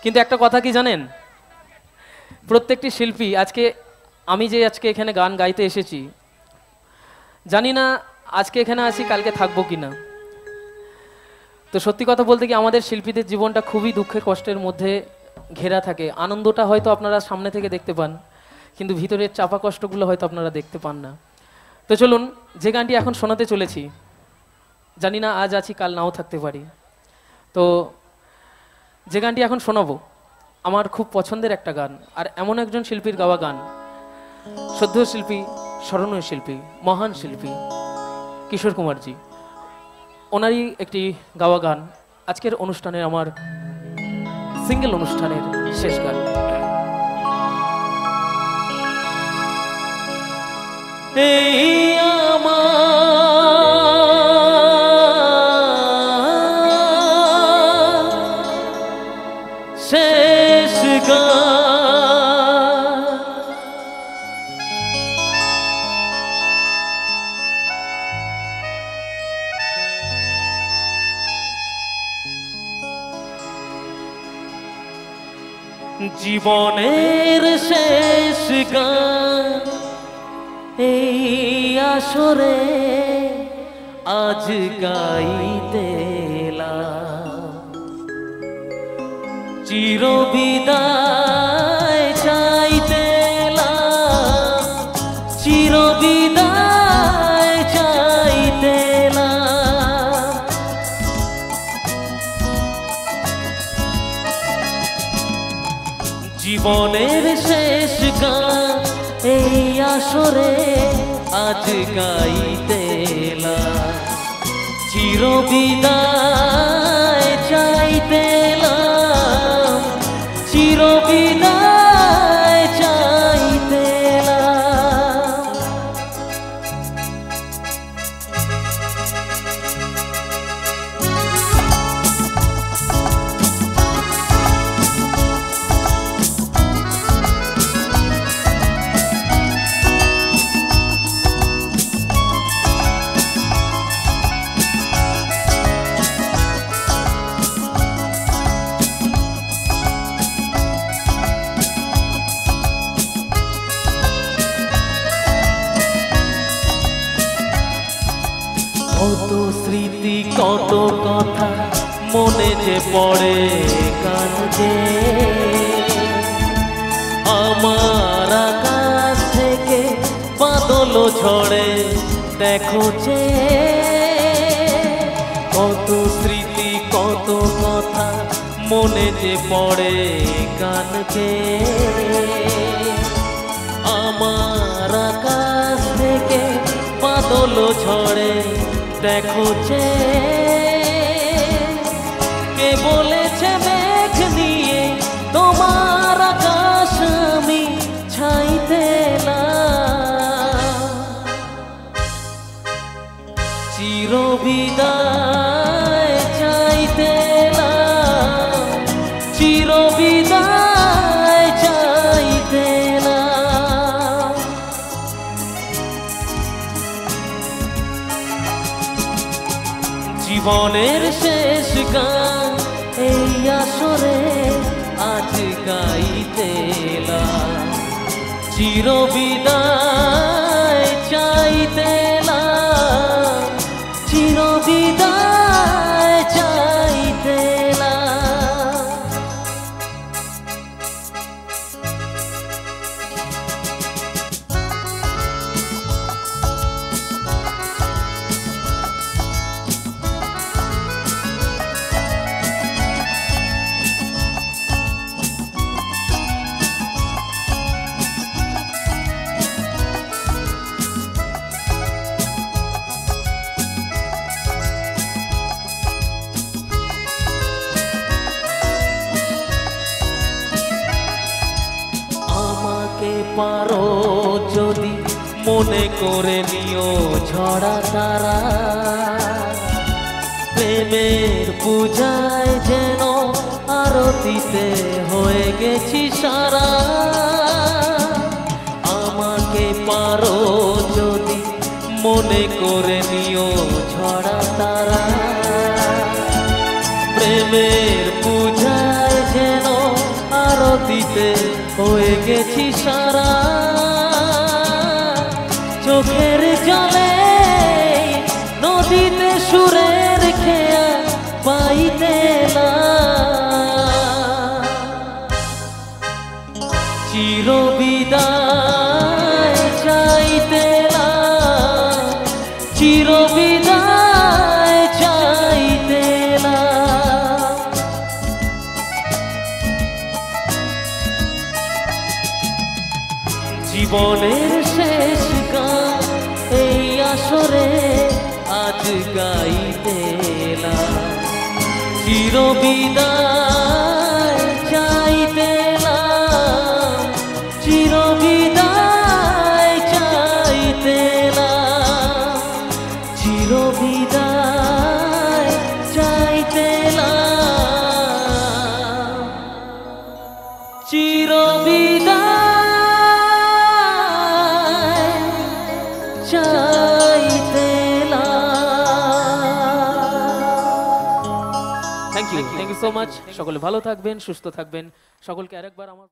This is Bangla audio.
কিন্তু একটা কথা কি জানেন, প্রত্যেকটি শিল্পী আজকে আমি যে আজকে এখানে গান গাইতে এসেছি, জানি না আজকে এখানে আছি কালকে থাকবো কিনা। তো সত্যি কথা বলতে কি আমাদের শিল্পীদের জীবনটা খুবই দুঃখের কষ্টের মধ্যে ঘেরা থাকে। আনন্দটা হয়তো আপনারা সামনে থেকে দেখতে পান, কিন্তু ভিতরের চাপা কষ্টগুলো হয়তো আপনারা দেখতে পান না। তো চলুন, যে গানটি এখন শোনাতে চলেছি, জানি না আজ আছি কাল নাও থাকতে পারি, তো যে গানটি এখন শোনাবো আমার খুব পছন্দের একটা গান, আর এমন একজন শিল্পীর গাওয়া গান, শ্রদ্ধেয় শিল্পী, স্মরণীয় শিল্পী, মহান শিল্পী কিশোর কুমারজি, ওনারই একটি গাওয়া গান আজকের অনুষ্ঠানের, আমার সিঙ্গেল অনুষ্ঠানের শেষ গান। এই আমার শেষ গান, জীবনের শেষ গান এই আসরে আজ গাইতে এলাম। চিরবিদায় চাইতে এলাম, চিরবিদায় চাইতে এলাম। জীবনের শেষ গান এই আসরে আজ গাইতে এলাম। চিরবিদায় চাইতে এলাম, চিরবিদায় চাইতে এলাম। কত স্মৃতি কত কথা মনে যে পড়ে কাঁদে, আমার আকাশ থেকে বাদল ঝড়ে দেখো যে। কত স্মৃতি কত কথা মনে যে পড়ে কাঁদে, আমার আকাশ থেকে বাদল ঝড়ে দেখো যে। কে বলেছে মেঘ নিয়ে তোমার আকাশ আমি ছাইতে এলাম। চিরবিদায় চাইতে এলাম, চিরবিদায় চাইতে এলাম। জীবনের শেষ গান এই আসরে আজ গাইতে এলাম। চিরবিদায় চাইতে এলাম, চিরবিদায় চাইতে এলাম। পারো যদি মনে করে নিও ঝরা তারা, প্রেমের পূজায় যেন আরতিতে হয়ে গেছি সারা। আমাকে পারো যদি মনে করে নিও ঝরা তারা, প্রেমের পূজায় যেন নদীতে হয়ে গেছি সারা, চোখের জলে নদীতে সুরের খেয়া পাইতে না। চিরবিদায় চাইতে না, চিরবিদায় চাইতে না। জীবনের শেষ গান এই আসরে আজ গাইতে না। চিরবিদায় চাইতে না, চিরবিদায় চাইতে না, চিরবিদায় চাইতে না, চিরবিদায় চাইতে না। Thank you so much. সকলে ভালো থাকবেন, সুস্থ থাকবেন। সকলকে আরেকবার আমার